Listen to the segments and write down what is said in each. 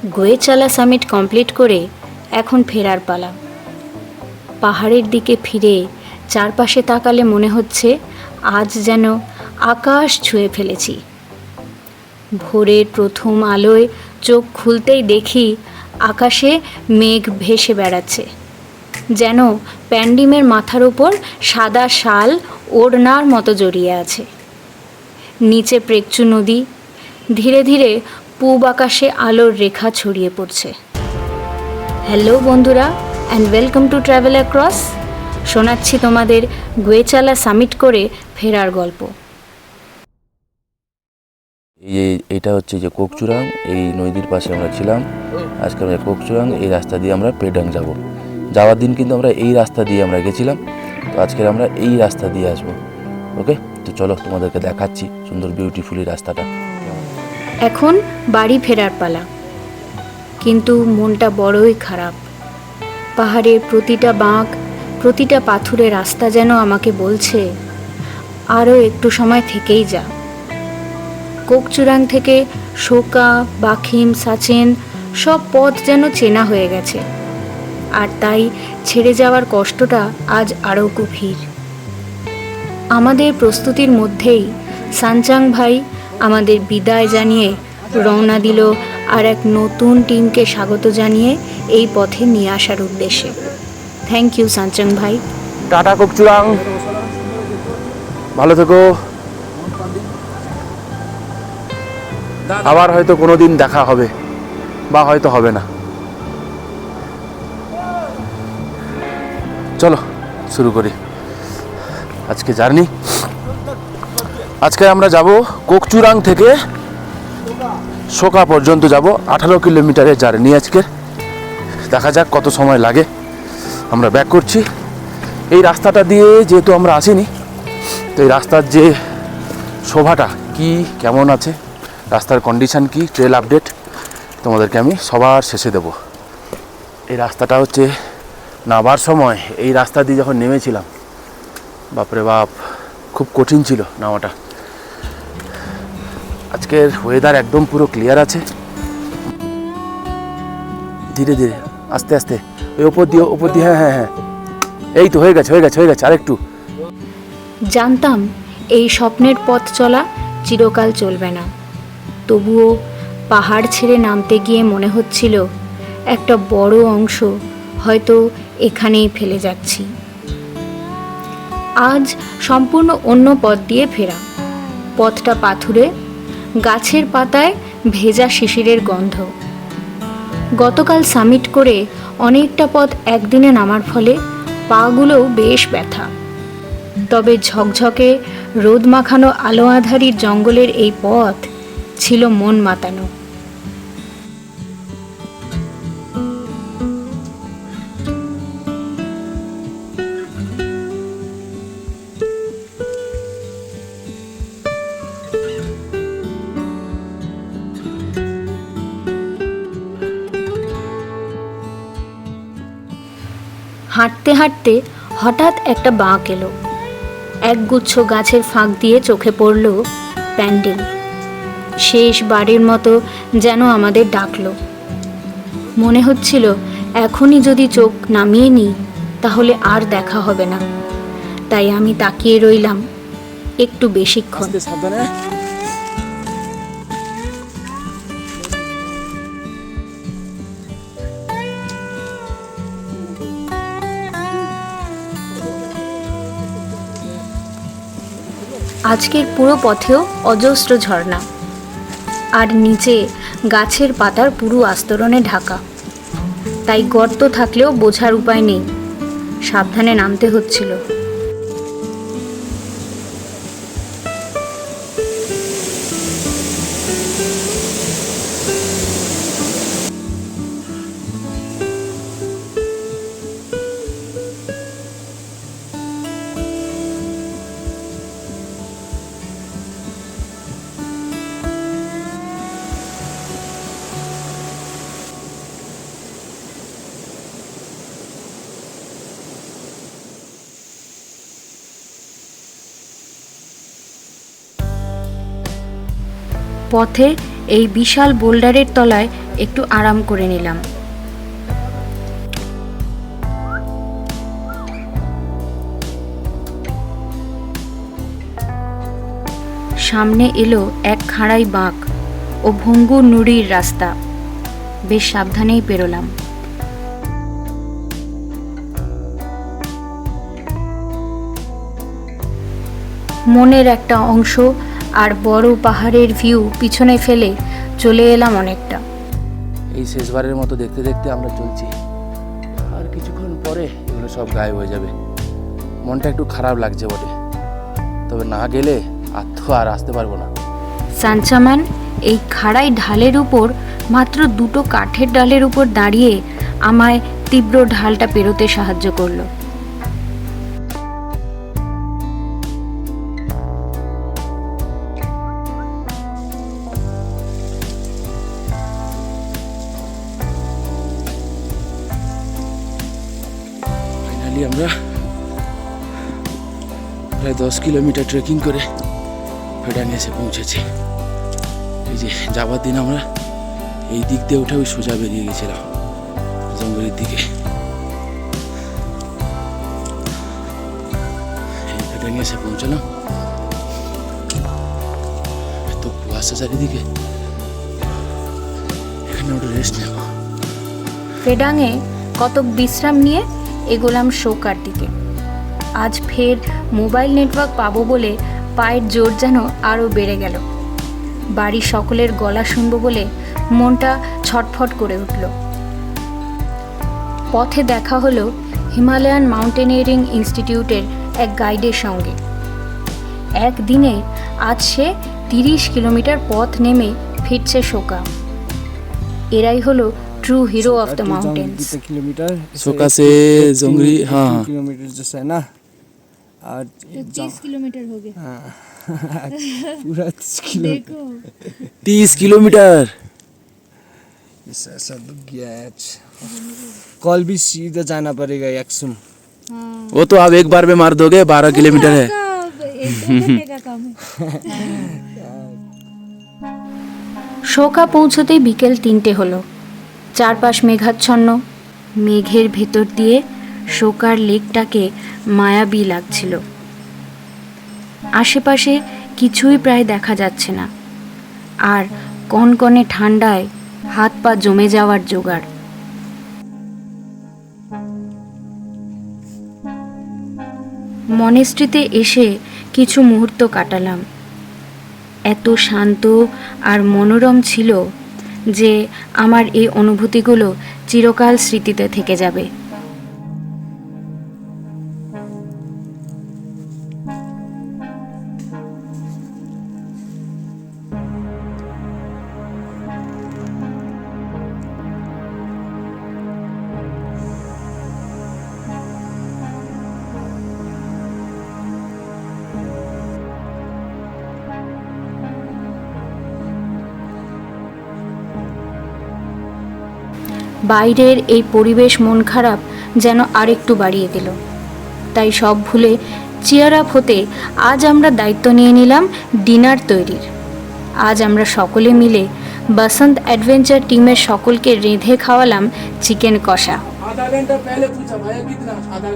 গোয়েচালা summit complete করে এখন ফেরার পালা। পাহাড়ের দিকে ফিরে চারপাশে তাকালে মনে হচ্ছে আজ যেন আকাশ ছুঁয়ে ফেলেছি। ভোরের প্রথম আলোয় চোখ খুলতেই দেখি আকাশে মেঘ ভেসে বেড়াচ্ছে, যেন প্যান্ডিমের মাথার ওপর সাদা শাল ওড়নার মতো জড়িয়ে আছে। নিচে প্রেকচু নদী, ধীরে ধীরে পূব আকাশে আলোর রেখা ছড়িয়ে পড়ছে। হ্যালো বন্ধুরা, and welcome to travel across. শোনাচ্ছি তোমাদের গোয়েচালা সামিট করে ফেরার গল্প। এইটা হচ্ছে যে কোকচুরাং, এই নদীর পাশে আমরা ছিলাম। আজকে আমরা কোকচুরাং এই রাস্তা দিয়ে আমরা পেডাং যাব। যাওয়ার দিন কিন্তু আমরা এই রাস্তা দিয়ে আমরা গেছিলাম, তো আজকে আমরা এই রাস্তা দিয়ে আসবো। ওকে, তো চলো তোমাদেরকে দেখাচ্ছি সুন্দর বিউটিফুলি রাস্তাটা। এখন বাড়ি ফেরার পালা, কিন্তু মনটা বড়ই খারাপ। পাহাড়ের প্রতিটা বাঁক, প্রতিটা পাথুরে রাস্তা যেন আমাকে বলছে আরও একটু সময় থেকেই যা। কোকচুরাং থেকে শোকা, বাখিম, সাচেন সব পথ যেন চেনা হয়ে গেছে, আর তাই ছেড়ে যাওয়ার কষ্টটা আজ আরও গভীর। আমাদের প্রস্তুতির মধ্যেই সানচাং ভাই আমাদের বিদায় জানিয়ে রওনা দিল আর এক নতুন টিমকে স্বাগত জানিয়ে এই পথে নিয়ে আসার উদ্দেশ্যে। থ্যাংক ইউ সানচাং ভাই। টাটা কোকচুরাং, ভালো থেকো। আবার হয়তো কোনোদিন দেখা হবে বা হয়তো হবে না। চলো শুরু করি আজকে জার্নি। আজকে আমরা যাব কোকচুরাং থেকে শোকা পর্যন্ত যাব। 18 কিলোমিটারের জার্নি আজকের। দেখা যাক কত সময় লাগে। আমরা ব্যাক করছি এই রাস্তাটা দিয়ে, যেহেতু আমরা আসিনি, তো এই রাস্তার যে শোভাটা কি কেমন আছে, রাস্তার কন্ডিশন কি, ট্রেল আপডেট তোমাদেরকে আমি সবার শেষে দেব। এই রাস্তাটা হচ্ছে নামার সময় এই রাস্তা দিয়ে যখন নেমেছিলাম, বাপরে বাপ, খুব কঠিন ছিল নামাটা। আজকের ওয়েদার একদম পুরো ক্লিয়ার আছে। ধীরে ধীরে আস্তে আস্তে ওই ওপর দিয়ে হ্যাঁ হ্যাঁ হ্যাঁ, এই তো হয়ে গেছে আরেকটু। জানতাম এই স্বপ্নের পথ চলা চিরকাল চলবে না, তবুও পাহাড় ছেড়ে নামতে গিয়ে মনে হচ্ছিল একটা বড় অংশ হয়তো এখানেই ফেলে যাচ্ছি। আজ সম্পূর্ণ অন্য পথ দিয়ে ফেরা। পথটা পাথুরে, গাছের পাতায় ভেজা শিশিরের গন্ধ। গতকাল সামিট করে অনেকটা পথ একদিনে নামার ফলে পাগুলোও বেশ ব্যথা। তবে ঝকঝকে রোদ মাখানো আলো আঁধারির জঙ্গলের এই পথ ছিল মন মাতানো। হাঁটতে হাঁটতে হঠাৎ একটা বাঁক এলো। একগুচ্ছ গাছের ফাঁক দিয়ে চোখে পড়ল প্যান্ডেল। শেষবারের মতো যেন আমাদের ডাকলো। মনে হচ্ছিল এখনই যদি চোখ নামিয়ে নিই তাহলে আর দেখা হবে না। তাই আমি তাকিয়ে রইলাম একটু বেশিক্ষণ। আজকের পুরো পথেও অজস্র ঝর্ণা, আর নিচে গাছের পাতার পুরো আস্তরণে ঢাকা। তাই গর্ত থাকলেও বোঝার উপায় নেই, সাবধানে নামতে হচ্ছিল। পথে এই বিশাল বোল্ডারের তলায় একটু আরাম করে নিলাম। সামনে এলো এক খাড়াই বাঁক ও ভঙ্গুর নুড়ির রাস্তা। বেশ সাবধানেই পেরোলাম। মনের একটা অংশ আর বড় পাহাড়ের ভিউ পিছনে ফেলে চলে এলাম অনেকটা। এই শেষবারের মতো দেখতে দেখতে আমরা চলছি, আর কিছুক্ষণ পরে এগুলো সব গায়েব হয়ে যাবে। মনটা একটু খারাপ লাগছে বটে, তবে না গেলে আর আসতে পারবো না। সাঞ্চামান এই খাড়াই ঢালের উপর মাত্র দুটো কাঠের ডালের উপর দাঁড়িয়ে আমায় তীব্র ঢালটা পেরোতে সাহায্য করলো। ফাইনালি আমরা প্রায় 10 কিলোমিটার ট্রেকিং করে ফেডাং এসে পৌঁছেছি। এই যে যাবার দিন আমরা এই দিক দিয়ে উঠে ওই সোজা বেরিয়ে গেছিলাম জঙ্গলের দিকে। এই ফেডাং এসে পৌঁছলাম। এত কুয়াশা চারিদিকে, এখানে ওটা রেস্ট নেব। ফেডাংয়ে কতক বিশ্রাম নিয়ে এগোলাম শোকার দিকে। আজ ফের মোবাইল নেটওয়ার্ক পাবো বলে পায়ের জোর যেন আরও বেড়ে গেল। বাড়ির সকলের গলা শুনবো বলে মনটা ছটফট করে উঠল। পথে দেখা হলো হিমালয়ান মাউন্টেনিয়ারিং ইনস্টিটিউটের এক গাইডের সঙ্গে। একদিনে আজ সে 30 কিলোমিটার পথ নেমে ফিরছে শোকা। এরাই হলো true hero of the mountains. Kilometre Tshoka से जोंगरी, हाँ किलोमीटर जैसा है ना, और 30 किलोमीटर हो गया। हाँ पूरा 30 किलोमीटर। 30 किलोमीटर। ऐसा दुख गया है। कल भी सीधा जाना पड़ेगा एक्सुम। हाँ वो तो आप एक बार में मार दोगे, 12 किलोमीटर है। एक घंटे का काम है। শোকা পৌঁছতে বিকেল 3টে হলো। চারপাশ মেঘাচ্ছন্ন। মেঘের ভেতর দিয়ে শোকার লেকটাকে মায়াবী লাগছিল। আশেপাশে কিছুই প্রায় দেখা যাচ্ছে না, আর কনকনে ঠান্ডায় হাত পা জমে যাওয়ার জোগাড়। মনেস্ট্রিতে এসে কিছু মুহূর্ত কাটালাম। এত শান্ত আর মনোরম ছিল যে আমার এই অনুভূতিগুলো চিরকাল স্মৃতিতে থেকে যাবে। বাইরের এই পরিবেশ মন খারাপ যেন আরেকটু বাড়িয়ে দিল। তাই সব ভুলে চিয়ার আপ হতে আজ আমরা দায়িত্ব নিয়ে নিলাম ডিনার তৈরির। আজ আমরা সকলে মিলে বসন্ত অ্যাডভেঞ্চার টিমের সকলকে রেঁধে খাওয়ালাম চিকেন কষা। आधा घंटा पहले पूछा भैया कितना, आधा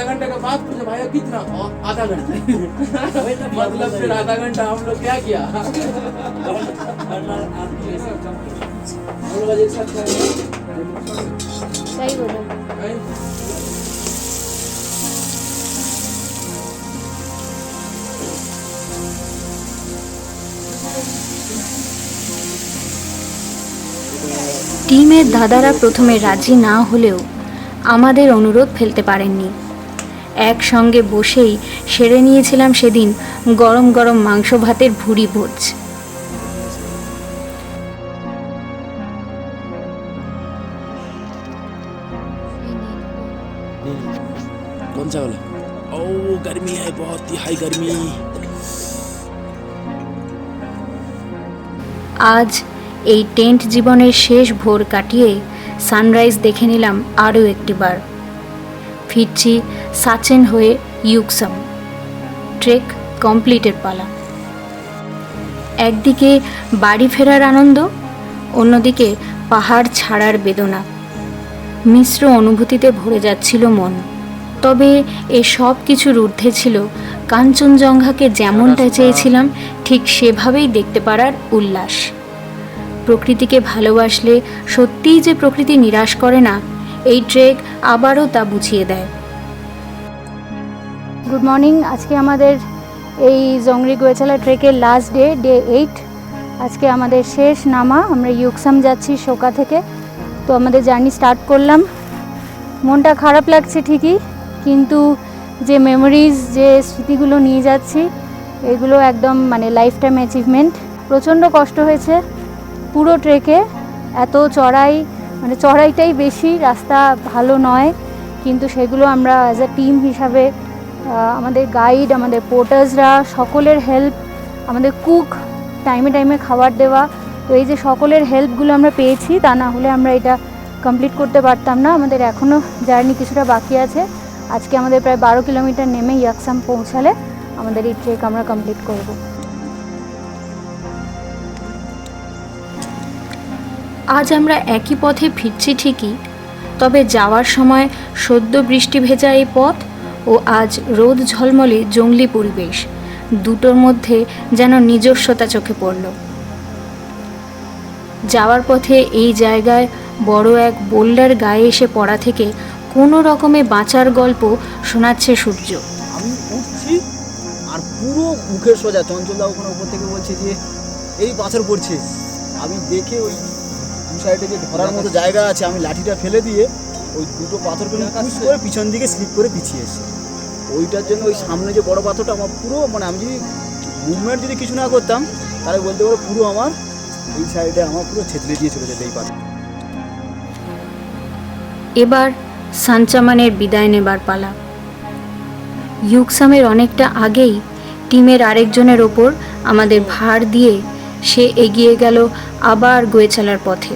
घंटा के बाद पूछा भैया कितना, और आधा घंटा मतलब फिर आधा घंटा हम लोग क्या किया, हम लोग एक साथ सही बोलो। টিমের দাদারা প্রথমে রাজি না হলেও আমাদের অনুরোধ ফেলতে পারেননি। একসঙ্গে বসেই সেরে নিয়েছিলাম সেদিন গরম গরম মাংস ভাতের ভুরি ভোজ। कौन सा वाला? ओ गर्मी है, बहुत ही हाई गर्मी। আজ এই টেন্ট জীবনের শেষ ভোর কাটিয়ে সানরাইজ দেখে নিলাম আরও একটিবার। ফিরছি সাচেন হয়ে ইউকসাম। ট্রেক কমপ্লিটের পালা। একদিকে বাড়ি ফেরার আনন্দ, অন্যদিকে পাহাড় ছাড়ার বেদনা। মিশ্র অনুভূতিতে ভরে যাচ্ছিল মন। তবে এ সব কিছুর ঊর্ধ্বে ছিল কাঞ্চনজঙ্ঘাকে যেমনটা চেয়েছিলাম ঠিক সেভাবেই দেখতে পারার উল্লাস। প্রকৃতিকে ভালোবাসলে সত্যিই যে প্রকৃতি নিরাশ করে না, এই ট্রেক আবারও তা বুঝিয়ে দেয়। Good morning. আজকে আমাদের এই জংরি গোয়েচালা ট্রেকের লাস্ট ডে 8। আজকে আমাদের শেষ নামা। আমরা ইউকসাম যাচ্ছি সোকা থেকে। তো আমাদের জার্নি স্টার্ট করলাম। মনটা খারাপ লাগছে ঠিকই, কিন্তু যে মেমোরিজ, যে স্মৃতিগুলো নিয়ে যাচ্ছি, এগুলো একদম মানে লাইফ টাইম অ্যাচিভমেন্ট। প্রচণ্ড কষ্ট হয়েছে পুরো ট্রেকে। এত চড়াই, মানে চড়াইটাই বেশি, রাস্তা ভালো নয়, কিন্তু সেগুলো আমরা অ্যাজ এ টিম হিসাবে আমাদের গাইড, আমাদের পোর্টার্সরা সকলের হেল্প, আমাদের কুক টাইমে টাইমে খাবার দেওয়া, তো এই যে সকলের হেল্পগুলো আমরা পেয়েছি, তা না হলে আমরা এটা কমপ্লিট করতে পারতাম না। আমাদের এখনও জার্নি কিছুটা বাকি আছে। আজকে আমাদের প্রায় 12 কিলোমিটার নেমে ইয়াকসাম পৌঁছালে আমাদের এই ট্রেক আমরা কমপ্লিট করব। আজ আমরা একই পথে ফিরছি ঠিকই, তবে যাওয়ার সময় সদ্য বৃষ্টি ভেজা এই পথ ও আজ রোদ ঝলমলে জংলি পরিবেশ, দুটোর মধ্যে যেন নিজস্বতা চোখে পড়ল। যাওয়ার পথে এই জায়গায় বড় এক বোল্ডার গায়ে এসে পড়া থেকে কোনো রকমে বাঁচার গল্প শোনাচ্ছে সূর্য। আমি উঠছি আর পুরো মুখের সোজা চঞ্চলদা ওখানে উপর থেকে বলছে যে এই পাথর পড়ছে। আমি দেখে ওই দু সাইডে যে ধরার মতো জায়গা আছে, আমি লাঠিটা ফেলে দিয়ে ওই দুটো পাথরগুলো পুশ করে পিছন দিকে স্লিপ করে পিছিয়ে এসে, ওইটার জন্য ওই সামনে যে বড় পাথরটা আমার পুরো, মানে আমি যদি মুভমেন্ট যদি কিছু না করতাম তাহলে বলতে পারো পুরো আমার এই সাইডে আমার পুরো ছেতলে দিয়ে চলে যেত এই পাথর। এবার সানচামানের বিদায় নেবার পালা। ইউকসামের অনেকটা আগেই টিমের আরেকজনের ওপর আমাদের ভার দিয়ে সে এগিয়ে গেল আবার গোয়েচালার পথে।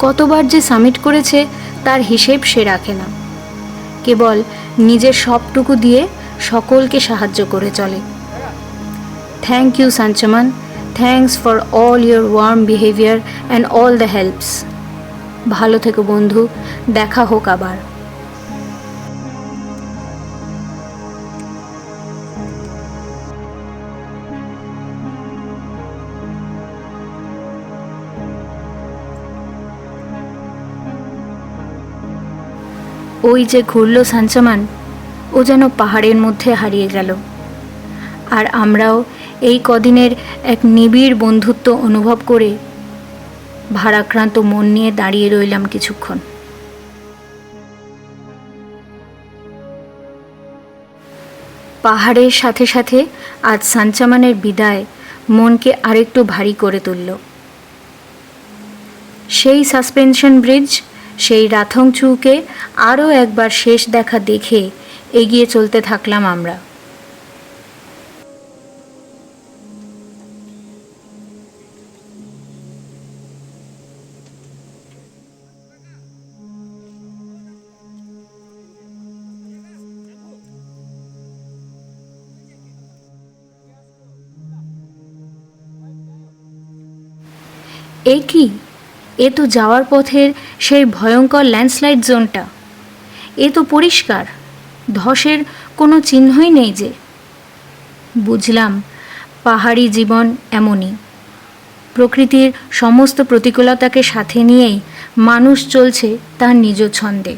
কতবার যে সামিট করেছে তার হিসেব সে রাখে না, কেবল নিজের সবটুকু দিয়ে সকলকে সাহায্য করে চলে। Thank you Sanchaman, thanks for all your warm behaviour and all the helps. ভালো থেকো বন্ধু, দেখা হোক আবার। ওই যে ঘুরল সানচামান, ও যেন পাহাড়ের মধ্যে হারিয়ে গেল। আর আমরাও এই কদিনের এক নিবিড় বন্ধুত্ব অনুভব করে ভারাক্রান্ত মন নিয়ে দাঁড়িয়ে রইলাম কিছুক্ষণ। পাহাড়ের সাথে সাথে আজ সানচামানের বিদায় মনকে আরেকটু ভারী করে তুলল। সেই সাসপেনশন ব্রিজ, সেই রাথংচুকে আরও একবার শেষ দেখা দেখে এগিয়ে চলতে থাকলাম আমরা। এ কি? এ তো যাওয়ার পথের সেই ভয়ঙ্কর ল্যান্ডস্লাইড জোনটা। এ তো পরিষ্কার, ধসের কোনো চিহ্নই নেই যে। বুঝলাম পাহাড়ি জীবন এমনই, প্রকৃতির সমস্ত প্রতিকূলতাকে সাথে নিয়েই মানুষ চলছে তার নিজ ছন্দে।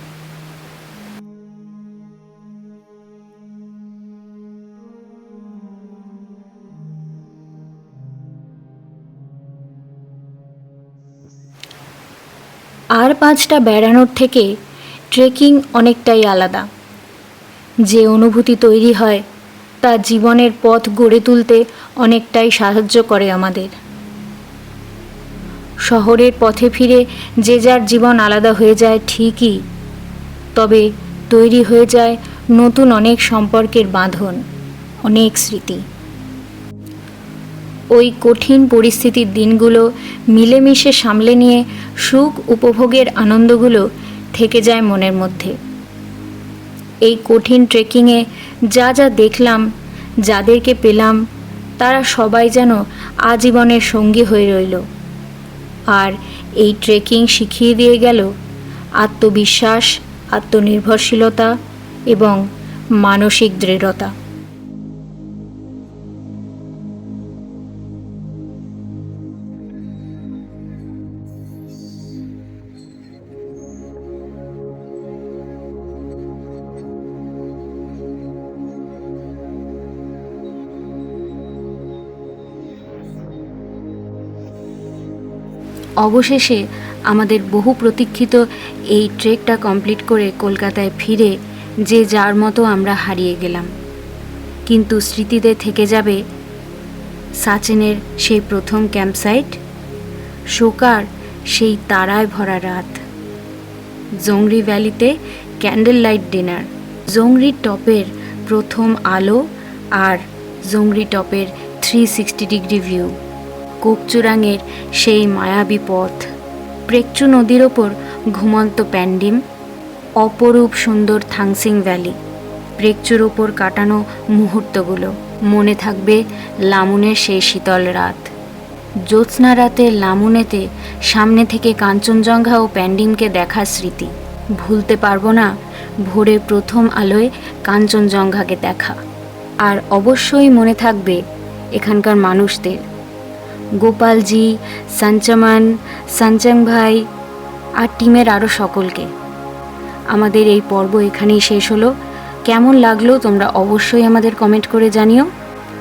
আর 5টা বেড়ানোর থেকে ট্রেকিং অনেকটাই আলাদা। যে অনুভূতি তৈরি হয় তা জীবনের পথ গড়ে তুলতে অনেকটাই সাহায্য করে আমাদের। শহরের পথে ফিরে যে যার জীবন আলাদা হয়ে যায় ঠিকই, তবে তৈরি হয়ে যায় নতুন অনেক সম্পর্কের বাঁধন, অনেক স্মৃতি। ওই কঠিন পরিস্থিতির দিনগুলো মিলেমিশে সামলে নিয়ে সুখ উপভোগের আনন্দগুলো থেকে যায় মনের মধ্যে। এই কঠিন ট্রেকিংয়ে যা যা দেখলাম, যাদেরকে পেলাম, তারা সবাই যেন আজীবনের সঙ্গী হয়ে রইল। আর এই ট্রেকিং শিখিয়ে দিয়ে গেল আত্মবিশ্বাস, আত্মনির্ভরশীলতা এবং মানসিক দৃঢ়তা। অবশেষে আমাদের বহু প্রতীক্ষিত এই ট্রেকটা কমপ্লিট করে কলকাতায় ফিরে যে যার মতো আমরা হারিয়ে গেলাম, কিন্তু স্মৃতিতে থেকে যাবে সাচেনের সেই প্রথম ক্যাম্পসাইট, শোকার সেই তারায় ভরা রাত, Jongri ভ্যালিতে candle light dinner, Jongri টপের প্রথম আলো আর জংরি টপের 360 ডিগ্রি ভিউ, কোকচুরাংয়ের সেই মায়াবী পথ, প্রেকচু নদীর ওপর ঘুমন্ত প্যান্ডিম, অপরূপ সুন্দর থাংসিং ভ্যালি, প্রেকচুর ওপর কাটানো মুহূর্তগুলো। মনে থাকবে লামুনের সেই শীতল রাত, জ্যোৎস্না রাতে লামুনেতে সামনে থেকে কাঞ্চনজঙ্ঘা ও প্যান্ডিমকে দেখার স্মৃতি। ভুলতে পারবো না ভোরের প্রথম আলোয় কাঞ্চনজঙ্ঘাকে দেখা। আর অবশ্যই মনে থাকবে এখানকার মানুষদের, গোপালজি, সঞ্চমান, সঞ্চং ভাই আর টিমের আরও সকলকে। আমাদের এই পর্ব এখানেই শেষ হলো। কেমন লাগলো তোমরা অবশ্যই আমাদের কমেন্ট করে জানিও।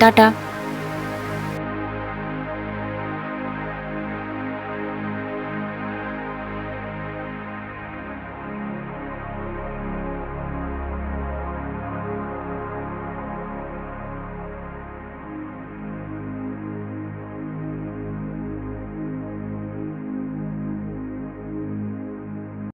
টাটা।